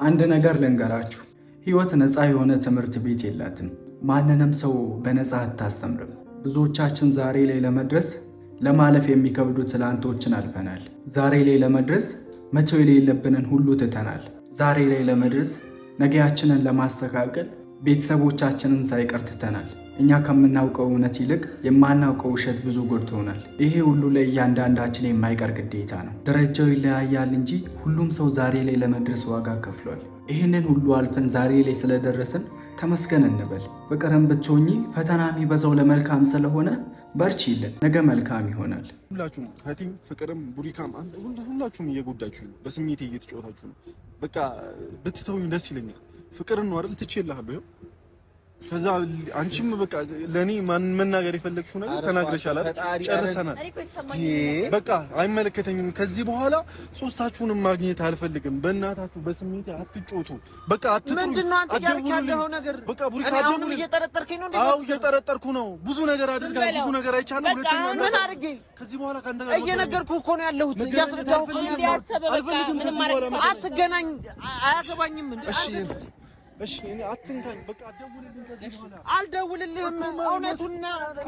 አንድ ነገር ልንገራችሁ ህይወት ነፃ የሆነ ትምህርት ቤት የላትም ማንንም ሰው በነፃ አታስተምርም ብዙዎቻችን ዛሬ ላይ ለመድረስ ለማለፍ የሚከብዱ ትላንቶችን አልፈናል ዛሬ ላይ ለመድረስ መተው የሌለብንን ሁሉ ትተናል ዛሬ ላይ ለመድረስ ነገያችንን ለማስተካከል ቤተሰቦቻችንን ሳይቀር ትተናል እኛ ከምናውቀው እውነት ይልቅ የማናውቀው ውሸት ብዙ ጎድቶናል ይሄ ሁሉ ላይ ያንዳንዳችን የማይቀር ግዴታ ነው ደረጃው ይለያያል እንጂ ሁሉም ሰው ዛሬ ላይ ለመድረስ ዋጋ ከፍሏል ይሄንን ሁሉ አልፈን ዛሬ ላይ ስለደረስን ተመስገን እንበል ፍቅርን ብትሆኚ ፈተናሚ በዛው ለመልካም ስለሆነ በርቺልን ነገ መልካም ይሆናል ሁላችሁም ፈቲም ፍቅርም ቡሪካም ሁላችሁም እየጎዳችሁ ነው በስሜት እየተጫወታችሁ ነው በቃ ብትተውኝ ደስ ይለኛል ፍቅርን ነው አይደል ትችላለህ ከዛ አንቺም በቃ ለኔ ማን መናገር ይፈልክሹ ነገር ተናግረሻል ጨርሰናል በቃ አይመለከተኝም ከዚህ በኋላ ሶስታችሁንም ማግኘት አልፈልግም በእናታችሁ በስሜት አትጮቱ በቃ አትጥሩ አትደውሉልኝ በቃ ቡሪካ አትደውሉልኝ እየጠረጠርከኝ ነው እንዴ አው እየጠረጠርኩ ነው ብዙ ነገር አድርጋ ብዙ ነገር አይቻለሁ ሁለተኛ ምን አድርጌ ከዚህ በኋላ ካንተ ጋር እየነገርኩ እኮ ነው ያለሁት እያስረዳሁ አልፈልግም ከዚህ በኋላ አትገናኝ አያገባኝም እሺ እሺ እኔ አትንካኝ በቃ አደውልልኝ ከዚህ በኋላ አልደውልልህም እውነቱና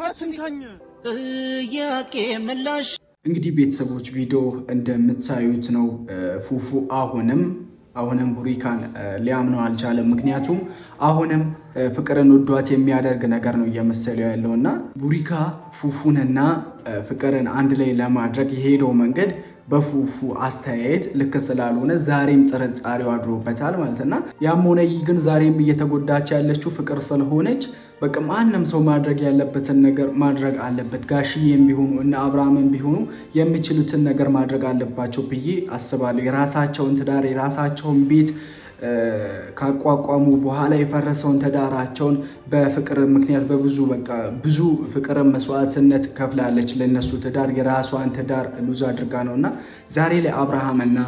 አትንካኝ ያቄ ምላሽ እንግዲህ ቤተሰቦች ቪዲዮ እንደምታዩት ነው ፉፉ አሁንም ቡሪካን ሊያምነው አልቻለም ምክንያቱም አሁንም ፍቅርን ወዷት የሚያደርግ ነገር ነው እየመሰለው ያለውና ቡሪካ ፉፉንና ፍቅርን አንድ ላይ ለማድረግ የሄደው መንገድ በፉፉ አስተያየት ልክ ስላልሆነ ዛሬም ጥርጣሬው አድሮበታል ማለትና ያም ሆነ ግን ዛሬም እየተጎዳች ያለችው ፍቅር ስለሆነች በቃ ማንንም ሰው ማድረግ ያለበትን ነገር ማድረግ አለበት ጋሽዬም ቢሆኑ እና አብራምም ቢሆኑ የሚችሉትን ነገር ማድረግ አለባቸው ብዬ አስባለሁ የራሳቸውን ትዳር የራሳቸውን ቤት ካቋቋሙ በኋላ የፈረሰውን ተዳራቸውን በፍቅር ምክንያት ብዙ ፍቅር መስዋዕትነት ከፍላለች ለነሱ ተዳር የራሷን ተዳር ሉዝ አድርጋ ነውና ዛሬ ላይ አብርሃምና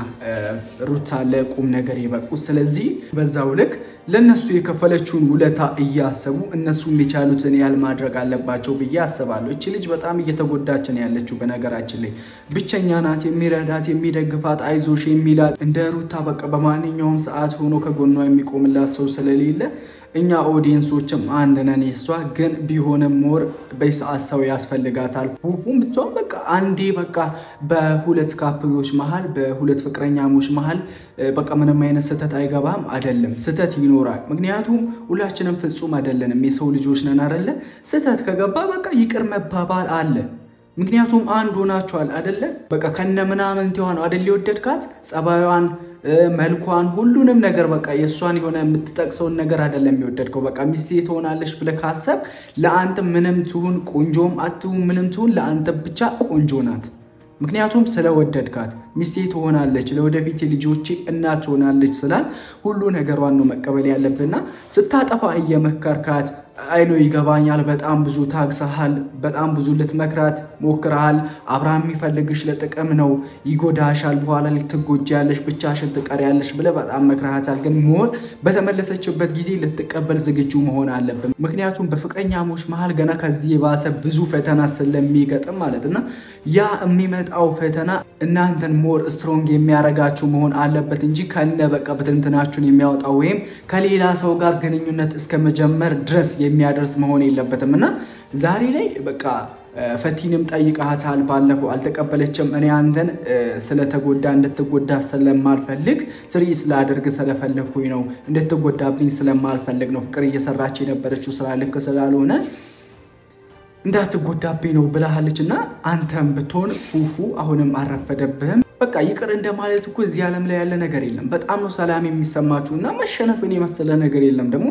ሩታ ለቁም ነገር ይበቁ ስለዚህ በዛው ልክ ለነሱ የከፈለችውን ውለታ እያሰቡ እነሱ የሚቻሉትን ያህል ማድረግ አለባቸው ብዬ አስባለሁ እቺ ልጅ በጣም እየተጎዳች ነው ያለችው በነገራችን ላይ ብቸኛ ናት የሚረዳት የሚደግፋት አይዞሽ የሚላት እንደ ሩታ በቃ በማንኛውም ሰዓት ሆኖ ከጎኗ የሚቆምላት ሰው ስለሌለ እኛ ኦዲየንሶችም አንድ ነን እሷ ግን ቢሆንም ሞር በሰዓት ሰው ያስፈልጋታል ፉፉም ብቻው በቃ አንዴ በቃ በሁለት ካፕሎች መሃል በሁለት ፍቅረኛሞች መሃል በቃ ምንም አይነት ስህተት አይገባም አይደለም ስህተት ይኖራል ምክንያቱም ሁላችንም ፍጹም አይደለንም የሰው ልጆች ነን አይደለ ስህተት ከገባ በቃ ይቅር መባባል አለ ምክንያቱም አንድ ሆናችኋል አይደለ በቃ ከነምናምን ተዋን አይደል ይወደድካት ጸባዩዋን መልኳን ሁሉንም ነገር በቃ የሷን የሆነ የምትጠቅሰውን ነገር አይደለም ይወደድከው በቃ ሚስቴ ትሆናለሽ ብለህ ካሰብ ለአንተ ምንም ትሁን ቆንጆም አትሁን ምንም ትሁን ለአንተ ብቻ ቆንጆ ናት ምክንያቱም ስለወደድካት ሚስቴ ትሆናለች ለወደፊት ልጆቼ እናት ትሆናለች ስላል ሁሉ ነገሯን ነው መቀበል ያለብንና ስታጠፋ እየመከርካት አይኖ ይገባኛል በጣም ብዙ ታግሰሃል በጣም ብዙ ልትመክራት ሞክረሃል አብርሃም የሚፈልግሽ ለጥቅም ነው ይጎዳሻል በኋላ ልትጎጃለሽ ብቻሽን ትቀሪያለሽ ብለ በጣም መክረሃታል ግን ሞር በተመለሰችበት ጊዜ ልትቀበል ዝግጁ መሆን አለብን ምክንያቱም በፍቅረኛሞች መሃል ገና ከዚህ የባሰ ብዙ ፈተና ስለሚገጥም ማለትና ያ የሚመጣው ፈተና እናንተን ሞር ስትሮንግ የሚያረጋችሁ መሆን አለበት እንጂ ከነ በቃ በትንትናችሁን የሚያወጣው ወይም ከሌላ ሰው ጋር ግንኙነት እስከመጀመር ድረስ የሚያደርስ መሆን የለበትምና ዛሬ ላይ በቃ ፈቲንም ጠይቃታል ባለፈው አልተቀበለችም እኔ አንተን ስለተጎዳ እንድትጎዳ ስለማልፈልግ ስሪስ ላደርግ ስለፈለኩኝ ነው እንድትጎዳብኝ ስለማልፈልግ ነው ፍቅር እየሰራች የነበረችው ስራ ልክ ስላልሆነ እንዳትጎዳብኝ ነው ብለሃለችና አንተም ብትሆን ፉፉ አሁንም አረፈደብህም በቃ ይቅር እንደማለት እኮ እዚህ ዓለም ላይ ያለ ነገር የለም በጣም ነው ሰላም የሚሰማችሁና መሸነፍን የመሰለ ነገር የለም ደግሞ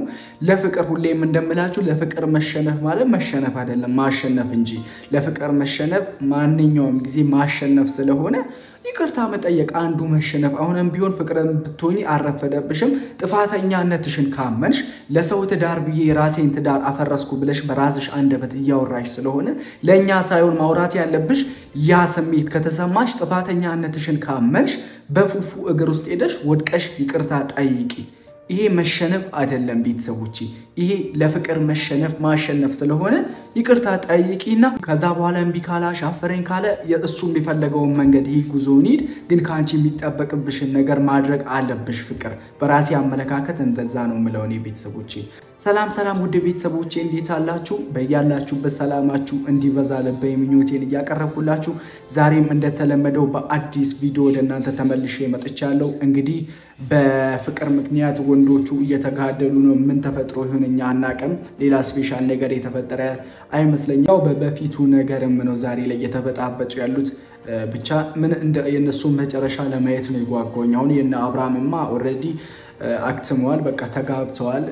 ለፍቅር ሁሌም እንደምላችሁ ለፍቅር መሸነፍ ማለት መሸነፍ አይደለም ማሸነፍ እንጂ ለፍቅር መሸነፍ ማንኛውም ጊዜ ማሸነፍ ስለሆነ ይቅርታ መጠየቅ አንዱ መሸነፍ አሁንም ቢሆን ፍቅርን ብትሆኚ አረፈደብሽም ጥፋተኛነትሽን ካመንሽ ለሰው ትዳር ብዬ ራሴን ትዳር አፈረስኩ ብለሽ በራስሽ አንደበት እያወራሽ ስለሆነ ለኛ ሳይሆን ማውራት ያለብሽ ያ ስሜት ከተሰማሽ ጥፋተኛነትሽን ካመንሽ በፉፉ እግር ውስጥ ሄደሽ ወድቀሽ ይቅርታ ጠይቂ ይሄ መሸነፍ አይደለም ቤተሰቦቼ ይሄ ለፍቅር መሸነፍ ማሸነፍ ስለሆነ ይቅርታ ጠይቂና ከዛ በኋላ እምቢ ካላሽ አፈረኝ ካለ እሱ የሚፈልገውን መንገድ ይጉዞን ሂድ ግን ካንቺ የሚጠበቅብሽን ነገር ማድረግ አለብሽ ፍቅር በራሴ አመለካከት እንደዛ ነው ምለው እኔ ቤተሰቦቼ ሰላም ውድ ቤተሰቦቼ እንዴት አላችሁ በእያላችሁበት ሰላማችሁ እንዲበዛ ለበይ ምኞቴን ያቀርብኩላችሁ ዛሬም እንደተለመደው በአዲስ ቪዲዮ ለእናንተ ተመልሼ መጥቻለሁ እንግዲህ በፍቅር ምክንያት ወንዶቹ እየተጋደሉ ነው ምን ተፈጥሮ ይሁንኛ አናቀም ሌላ ስፔሻል ነገር የተፈጠረ አይመስለኝም ያው በፊቱ ነገርም ነው ዛሬ ላይ የተበጣበጡ ያሉት ብቻ ምን እንደ የነሱ መጨረሻ ለማየት ነው ይጓጓኝ አሁን የነ አብርሃምማ ኦሬዲ አክትመዋል በቃ ተጋብተዋል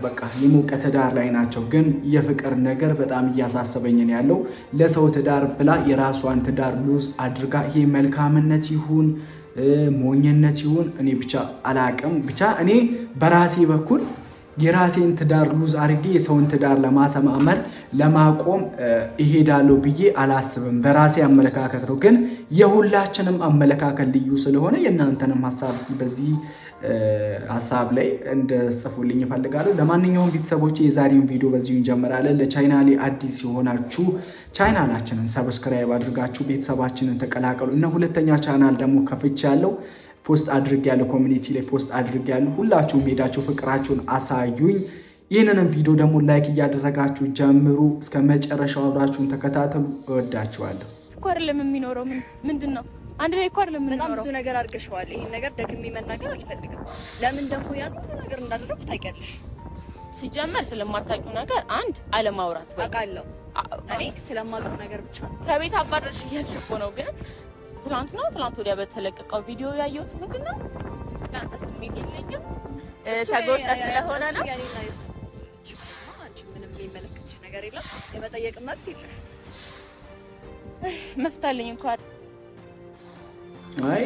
በቃ የሞቀ ትዳር ላይ ናቸው ግን የፍቅር ነገር በጣም ያሳሰበኝ ነው ያለው ለሰው ትዳር ብላ የራሷን ትዳር ሉዝ አድርጋ ይሄ መልካምነት ይሁን ሞኝነት ይሁን እኔ ብቻ አላቀም ብቻ እኔ በራሴ በኩል የራሴን ትዳር ሉዝ አድርጌ የሰውን ትዳር ለማሰማመር ለማቆም ይሄዳለሁ ብዬ አላስብም በራሴ አመለካከት ነው ግን የሁላችንም አመለካከት ልዩ ስለሆነ የናንተንም ሐሳብ እስቲ በዚህ ሐሳብ ላይ እንደጽፉልኝ ፈልጋለሁ ለማንኛውም ቤተሰቦቼ የዛሬውን ቪዲዮ በዚሁ እንጀምራለን ለቻናሌ አዲስ የሆናችሁ ቻናላችንን ሰብስክራይብ አድርጋችሁ ቤተሰባችንን ተቀላቀሉ እና ሁለተኛ ቻናል ደግሞ ከፍቻለሁ ፖስት አድርጌያለሁ ኮሚኒቲ ላይ ፖስት አድርጌያለሁ ሁላችሁም ሄዳችሁ ፍቅራችሁን አሳዩኝ ይሄንንም ቪዲዮ ደግሞ ላይክ እያደረጋችሁ ጀምሩ እስከ መጨረሻው አብራችሁን ተከታተሉ እወዳችኋለሁ ኮርለም የሚኖረው ምንድነው አንድ ላይ ኮርለም በጣም ብዙ ነገር አድርገሽዋል ይሄን ነገር ደግሜ መናገር አልፈልግም ለምን ደግሞ ያን ነገር እንዳደረኩ ታውቂያለሽ ሲጀመር ስለማታውቂው ነገር አንድ አለማውራት ወይ አውቃለሁ እኔ ስለማውቀው ነገር ብቻ ነው ከቤት አባረርሽ እያልሽኮ ነው ግን ትላንት ወዲያ በተለቀቀው ቪዲዮ ያየሁት ምንድነው ለአንተ ስሜት የለኝም ተጎዳ ስለሆነ ነው ያኔና እሱ አንቺ ምንም የሚመለከትሽ ነገር የለም የመጠየቅ መብት የለሽ መፍታለኝ እንኳን አይ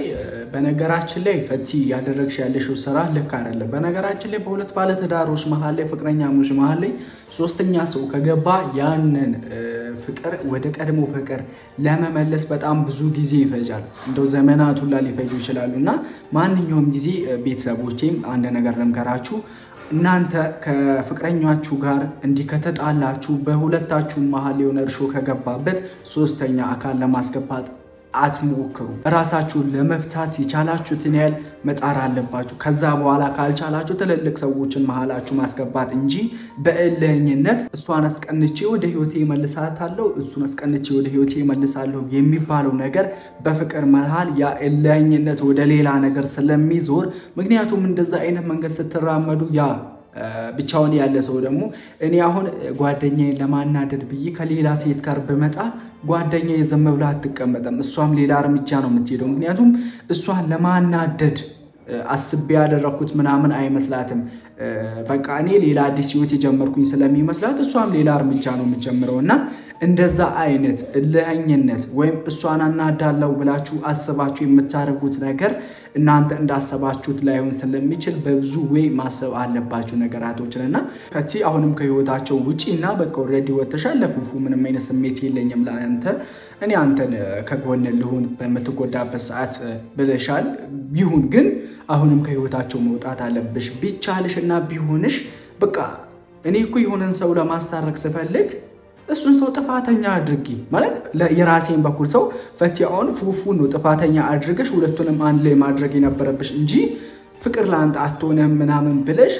በነገራችን ላይ ፈቲ ያደረግሽ ያለሽው ስራ ልክ አይደለም በነገራችን ላይ በሁለት ባለ ትዳሮች መሃል ላይ ፍቅረኛሞች መሃል ላይ ሶስተኛ ሰው ከገባ ያንን ፍቅር ወደ ቀድሞ ፍቅር ለመመለስ በጣም ብዙ ጊዜ ይፈጃል እንደው ዘመናት ሁላ ሊፈጁ ይችላሉና ማንኛውም ጊዜ ቤተሰቦቼም አንድ ነገር ልምከራችሁ እናንተ ከፍቅረኛችሁ ጋር እንዲከተጣላችሁ በሁለታችሁ መሃል የሆነ እርሾ ከገባበት ሶስተኛ አካል ለማስገባት አትሞክሩ ራሳችሁን ለመፍታት የቻላችሁትን ያህል መጣር አለባችሁ ከዛ በኋላ ካልቻላችሁ ትልልቅ ሰዎችን መሃላችሁ ማስገባት እንጂ በእልህኝነት እሷን አስቀንቼ ወደ ህይወቴ መልሳታለሁ እሱን አስቀንቼ ወደ ህይወቴ መልሳለሁ የሚባለው ነገር በፍቅር መሃል ያ እልህኝነት ወደ ሌላ ነገር ስለሚዞር ምክንያቱም እንደዛ አይነት መንገድ ስትራመዱ ያ ብቻውን ያለ ሰው ደግሞ እኔ አሁን ጓደኛዬን ለማናደድ ብዬ ከሌላ ሴት ጋር በመጣ ጓደኛዬ ዘም ብላ አትቀመጥም እሷም ሌላ እርምጃ ነው የምትሄደው ምክንያቱም እሷን ለማናደድ አስቤ ያደረኩት ምናምን አይመስላትም በቃ እኔ ሌላ አዲስ ህይወት የጀመርኩኝ ስለሚመስላት እሷም ሌላ እርምጃ ነው የምትጀምረውና እንደዛ አይነት እልህኝነት ወይም እሷን አናዳለው ብላችሁ አስባችሁ የምታደርጉት ነገር እናንተ እንዳሰባችሁት ላይሆን ስለሚችል በብዙ ወይ ማሰብ አለባችሁ ነገራቶችንና ከቲ አሁንም ከህይወታቸው ውጪና በቃ ኦሬዲ ወተሻለፉ ምንም አይነት ስሜት የለኝም ለአንተ እኔ አንተን ከጎን ልሁን በመተጎዳበት ሰዓት ብለሻል ቢሆን ግን አሁንም ከህይወታቸው መውጣት አለብሽ ቢቻልሽና ቢሆንሽ በቃ እኔ እኮ የሆነን ሰው ለማስታረቅ ስፈልግ እሱን ሰው ጥፋተኛ አድርጊ ማለት የራሴን በኩል ሰው ፈቲያውን ፉፉ ነው ጥፋተኛ አድርገሽ ሁለቱንም አንድ ላይ ማድረግ የነበረብሽ እንጂ ፍቅር ላንተ አትሆነም ምናምን ብለሽ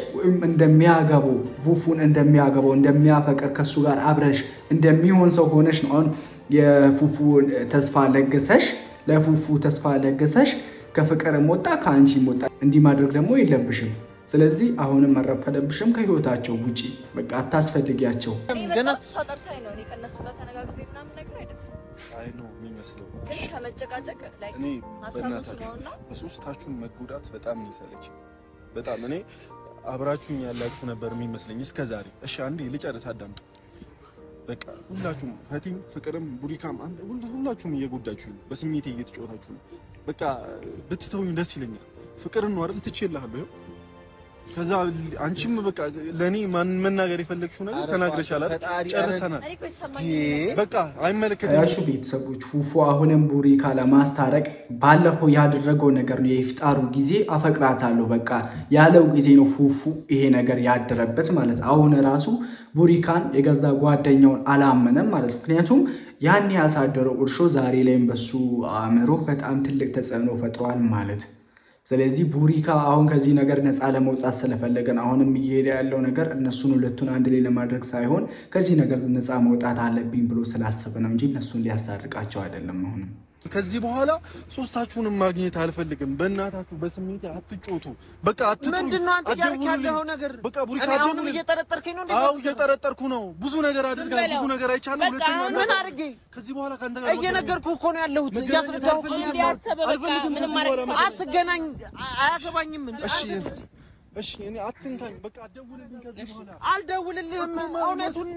እንደሚያገባው ፉፉን እንደሚያገባው እንደሚያፈቅር ከሱ ጋር አብረሽ እንደሚሆን ሰው ሆነሽ ነው አሁን የፉፉ ተስፋ ለገሰሽ ለፉፉ ተስፋ ለገሰሽ ከፍቅር ሞጣ ካንቺ ሞጣ እንዲ ማድረግ ደግሞ የለብሽም ስለዚህ አሁንም መረፈደብሽም ከህይወታቸው ውጪ በቃ አታስፈልጊያቸው ገና ተጠርታኝ ነው እኔ ከነሱ ጋር ተነጋግሬ ምናምን ነገር አይደለም አይ ነው የሚመስለው ግን ከመጨቃጨቅ ላይ እኔ በእናታችሁ በሶስታችሁን መጎዳት በጣም ይሰለች በጣም እኔ አብራችሁኝ ያላችሁ ነበር የሚመስለኝ እስከዛሬ እሺ አንዴ ልጨርስ አዳምጡ በቃ ሁላችሁም ፈቲም ፍቅርም ቡሪካም አንድ ሁላችሁም እየጎዳችሁ ነው በስሜቴ እየተጫወታችሁ ነው በቃ ብትተውኝ ደስ ይለኛል ፍቅርን ነው አይደል ትቼልሃለሁ ከዛ አንቺም በቃ ለኔ ማን መናገር የፈለግሽው ነገር ተናግረሻል አይደል? ጨርሰናል። በቃ አይመለከተኝም። ያሹ ቤተሰቦች ፉፉ አሁንም ቡሪካ ለማስታረቅ ባለፈው ያደረገው ነገር ነው። የኢፍጣሩ ጊዜ አፈቅራታለሁ በቃ ያለው ጊዜ ነው ፉፉ ይሄ ነገር ያደረበት ማለት። አሁን ራሱ ቡሪካን የገዛ ጓደኛውን አላመነም ማለት። ምክንያቱም ያን ያሳደረው ቁርሾ ዛሬ ላይም በሱ አእምሮ በጣም ትልቅ ተጽዕኖ ፈጥሯል ማለት። ስለዚህ ቡሪካ አሁን ከዚህ ነገር ነፃ ለመውጣት ስለፈለገን አሁንም እየሄደ ያለው ነገር እነሱን ሁለቱን አንድ ላይ ለማድረግ ሳይሆን ከዚህ ነገር ነፃ መውጣት አለብኝ ብሎ ስላሰበ ነው እንጂ እነሱን ሊያሳርቃቸው አይደለም። አሁንም ከዚህ በኋላ ሶስታችሁንም ማግኘት አልፈልግም። በእናታችሁ በስሜት አትጮቱ። በቃ አትጥሩ። ምንድነው አንተ ያልካለው ነገር? በቃ ቡሪካ አሁን እየጠረጠርከኝ ነው እንዴ? አዎ እየጠረጠርኩ ነው። ብዙ ነገር አድርጋለሁ፣ ብዙ ነገር አይቻለሁ። ሁለተኛ ምን አድርጌ? ከዚህ በኋላ ካንተ ጋር እየነገርኩህ እኮ ነው ያለሁት። እያስረዳሁህ እኮ ነው ያለሁት። አትገናኝ፣ አያገባኝም እንዴ? እሺ እኔ አትንካኝ። በቃ አትደውልልኝ ከዚህ በኋላ። አልደውልልህም። እውነቱን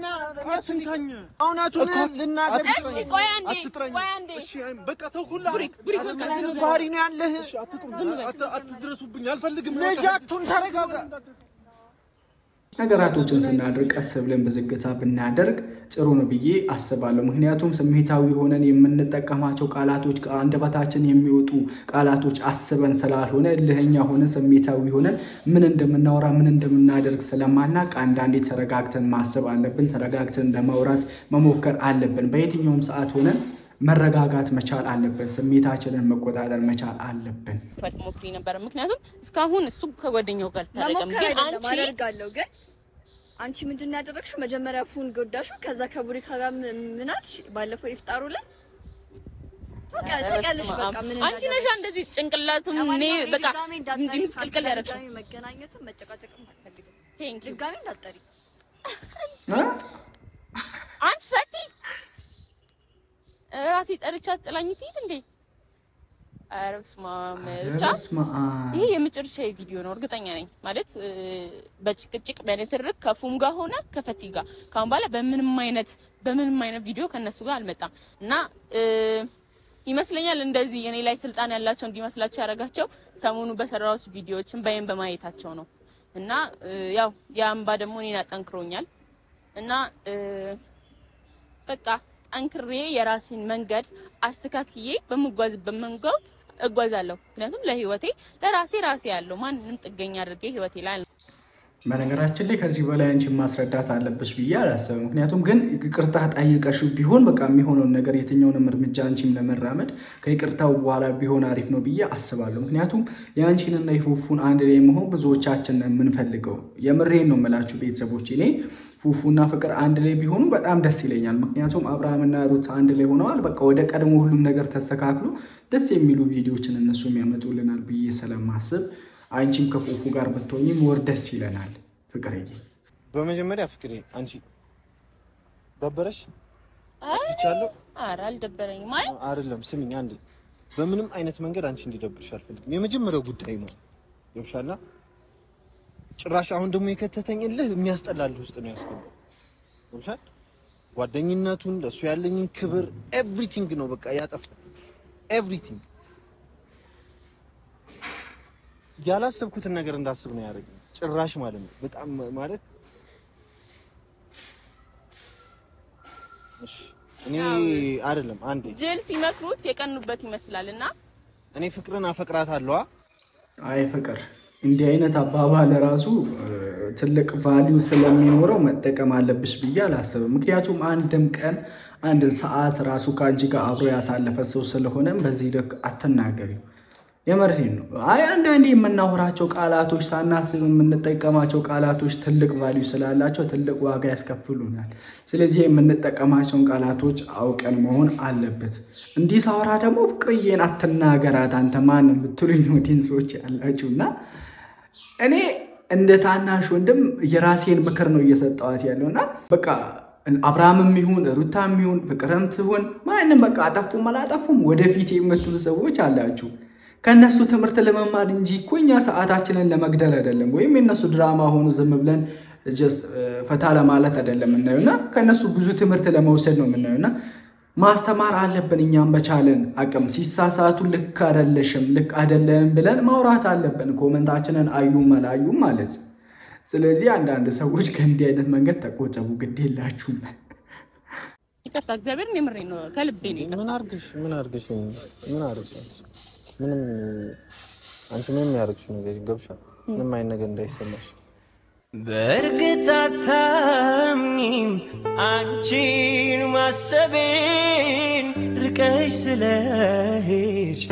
አትንካኝ። እውነቱን ልናገር። እሺ ቆይ አንዴ፣ አትጥራኝ። ቆይ አንዴ። እሺ በቃ ተውኩልህ። ባህሪ ነው ያለህ። እሺ አትድረሱብኝ። አልፈልግም። ልጃቱን ተረጋጋ። ነገራቶችን ስናደርግ ቀስ ብለን በዝግታ ብናደርግ ጥሩ ነው ብዬ አስባለሁ። ምክንያቱም ስሜታዊ ሆነን የምንጠቀማቸው ቃላቶች ከአንደበታችን የሚወጡ ቃላቶች አስበን ስላልሆነ እልህኛ ሆነን ስሜታዊ ሆነን ምን እንደምናወራ ምን እንደምናደርግ ስለማናቅ አንዳንዴ ተረጋግተን ማሰብ አለብን። ተረጋግተን ለማውራት መሞከር አለብን። በየትኛውም ሰዓት ሆነን መረጋጋት መቻል አለብን። ስሜታችንን መቆጣጠር መቻል አለብን። ሞክሪ ነበር ምክንያቱም እስካሁን እሱ ከጓደኛው ጋር ተረቀም ግን አንቺ አደርጋለሁ ግን አንቺ ምንድነው ያደረግሽው? መጀመሪያ ፉን ጎዳሽው፣ ከዛ ከቡሪካ ጋር ምን አልሽ? ባለፈው ይፍጣሩ ላይ ታውቂያለሽ። በቃ ምን አንቺ ነሽ እንደዚህ ጭንቅላቱን እኔ በቃ እንዲህ ምስቅልቅል ያደረግሽ። መገናኘትም መጨቃጨቅም አልፈልግም። ቴንክ ዩ ድጋሚ እንዳትጠሪ አንቺ ፈቲ ራሴ ጠርቻት ጥላኝ ትሄድ እንዴ? ኧረ በስመ አብ ብቻ ይሄ የመጨረሻ ቪዲዮ ነው እርግጠኛ ነኝ። ማለት በጭቅጭቅ በንትርክ ከፉም ጋር ሆነ ከፈቲ ጋር ካሁን በኋላ በምንም አይነት ቪዲዮ ከነሱ ጋር አልመጣም እና ይመስለኛል እንደዚህ እኔ ላይ ስልጣን ያላቸው እንዲመስላቸው ያደረጋቸው ሰሞኑ በሰራሁት ቪዲዮዎችን በየም በማየታቸው ነው እና ያው ያምባ ደግሞ እኔን አጠንክሮኛል እና በቃ አንክሬ የራሴን መንገድ አስተካክዬ በመጓዝበት መንገድ እጓዛለሁ። ምክንያቱም ለህይወቴ ለራሴ ያለው ማንንም ጥገኛ አድርጌ ህይወቴ ላይ በነገራችን ላይ ከዚህ በላይ አንቺ ማስረዳት አለብሽ ብዬ አላሰብም። ምክንያቱም ግን ይቅርታ ጠይቀሽው ቢሆን በቃ የሚሆነውን ነገር የትኛውንም እርምጃ አንቺም ለመራመድ ከይቅርታው በኋላ ቢሆን አሪፍ ነው ብዬ አስባለሁ። ምክንያቱም የአንቺንና የፉፉን አንድ ላይ መሆን ብዙዎቻችን የምንፈልገው የምሬን ነው የምላችሁ ቤተሰቦች። እኔ ፉፉና ፍቅር አንድ ላይ ቢሆኑ በጣም ደስ ይለኛል። ምክንያቱም አብርሃምና ሩት አንድ ላይ ሆነዋል። በቃ ወደ ቀድሞ ሁሉም ነገር ተስተካክሎ ደስ የሚሉ ቪዲዮዎችን እነሱም ያመጡልናል ብዬ ስለማስብ አንቺም ከፉፉ ጋር ብትሆኚም ወር ደስ ይለናል። ፍቅርዬ በመጀመሪያ ፍቅሬ አንቺ ደበረሽ? አጥፍቻለሁ? ኧረ አልደበረኝም። ማለት አይደለም ስሚኝ፣ አንዴ በምንም አይነት መንገድ አንቺ እንዲደብርሽ አልፈልግም። የመጀመሪያው ጉዳይ ነው ይውሻላ። ጭራሽ አሁን ደግሞ የከተተኝ እልህ የሚያስጠላልህ ውስጥ ነው ያስገባው። ይውሻል ጓደኝነቱን ለሱ ያለኝን ክብር ኤቭሪቲንግ ነው በቃ ያጠፋው። ኤቭሪቲንግ ያላሰብኩትን ነገር እንዳስብ ነው ያደረገኝ። ጭራሽ ማለት ነው በጣም ማለት እኔ አይደለም አንዴ ጀል ሲመክሩት የቀኑበት ይመስላልና እኔ ፍቅርን አፈቅራታለሁ። አይ ፍቅር እንዲህ አይነት አባባል ራሱ ትልቅ ቫልዩ ስለሚኖረው መጠቀም አለብሽ ብዬ አላሰብም። ምክንያቱም አንድም ቀን አንድ ሰዓት ራሱ ከአንቺ ጋር አብሮ ያሳለፈ ሰው ስለሆነም በዚህ ልክ አትናገሪ። የመርህን ነው። አይ አንዳንዴ የምናወራቸው ቃላቶች ሳናስብ የምንጠቀማቸው ቃላቶች ትልቅ ቫልዩ ስላላቸው ትልቅ ዋጋ ያስከፍሉናል። ስለዚህ የምንጠቀማቸውን ቃላቶች አውቀን መሆን አለበት። እንዲህ ሳወራ ደግሞ ፍቅርዬን አትናገራት አንተ ማን ብትሉኝ ኦዲየንሶች ያላችሁና እኔ እንደ ታናሽ ወንድም የራሴን ምክር ነው እየሰጠዋት ያለውና በቃ አብርሃምም ይሁን ሩታም ይሁን ፍቅርም ትሁን ማንንም በቃ አጠፉም አላጠፉም ወደፊት የምትሉ ሰዎች አላችሁ። ከነሱ ትምህርት ለመማር እንጂ እኮ እኛ ሰዓታችንን ለመግደል አይደለም፣ ወይም የነሱ ድራማ ሆኖ ዝም ብለን ፈታ ለማለት አይደለም እናየውና ከነሱ ብዙ ትምህርት ለመውሰድ ነው የምናየውና ማስተማር አለብን። እኛም በቻለን አቅም ሲሳሳቱ ልክ አይደለሽም ልክ አይደለም ብለን ማውራት አለብን። ኮሜንታችንን አዩም አላዩም ማለት። ስለዚህ አንዳንድ ሰዎች ከእንዲህ አይነት መንገድ ተቆጠቡ፣ ግድ የላችሁም። ይቅርታ እግዚአብሔርን የምሬ ነው ከልቤ ነው። ምንም አንቺ ምንም ያደርግሽ ነገር ይገብሻል። ምንም አይነት ነገር እንዳይሰማሽ በእርግጥ አታምኚም አንቺን ማሰቤን ርቀሽ ስለሄድሽ።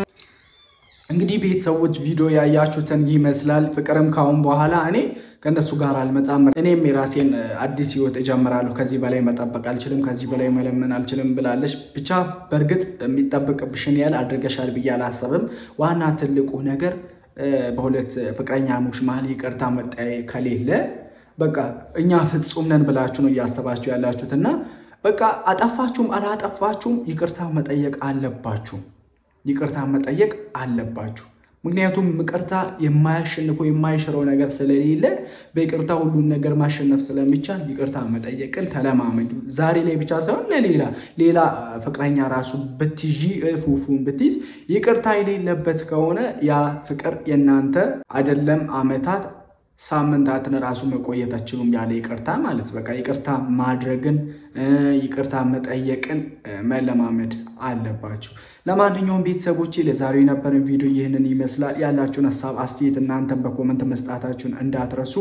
እንግዲህ ቤተሰቦች ቪዲዮ ያያችሁትን ይመስላል። ፍቅርም ካሁን በኋላ እኔ ከነሱ ጋር አልመጣም፣ እኔም የራሴን አዲስ ህይወት እጀምራለሁ፣ ከዚህ በላይ መጠበቅ አልችልም፣ ከዚህ በላይ መለመን አልችልም ብላለች። ብቻ በእርግጥ የሚጠበቅብሽን ያህል አድርገሻል ብዬ አላሰብም። ዋና ትልቁ ነገር በሁለት ፍቅረኛሞች መሀል ይቅርታ መጠያየቅ ከሌለ በቃ እኛ ፍጹም ነን ብላችሁ ነው እያሰባችሁ ያላችሁትና በቃ አጠፋችሁም አላጠፋችሁም ይቅርታ መጠየቅ አለባችሁ። ምክንያቱም ይቅርታ የማያሸንፈው የማይሽረው ነገር ስለሌለ በይቅርታ ሁሉን ነገር ማሸነፍ ስለሚቻል ይቅርታ መጠየቅን ተለማመዱ። ዛሬ ላይ ብቻ ሳይሆን ሌላ ፍቅረኛ ራሱ ብትጂ ፉፉን ብትይዝ ይቅርታ የሌለበት ከሆነ ያ ፍቅር የናንተ አይደለም አመታት ሳምንታትን ራሱ መቆየታችሁም ያለ ይቅርታ ማለት በቃ ይቅርታ ማድረግን ይቅርታ መጠየቅን መለማመድ አለባችሁ። ለማንኛውም ቤተሰቦቼ ለዛሬው የነበረን ቪዲዮ ይህንን ይመስላል። ያላችሁን ሐሳብ አስተያየት እናንተም በኮሜንት መስጣታችሁን እንዳትረሱ።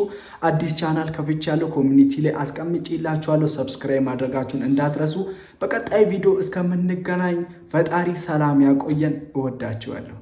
አዲስ ቻናል ከፍቻለሁ፣ ኮሚኒቲ ላይ አስቀምጬላችኋለሁ፣ ሰብስክራይብ ማድረጋችሁን እንዳትረሱ። በቀጣይ ቪዲዮ እስከምንገናኝ ፈጣሪ ሰላም ያቆየን። እወዳችኋለሁ።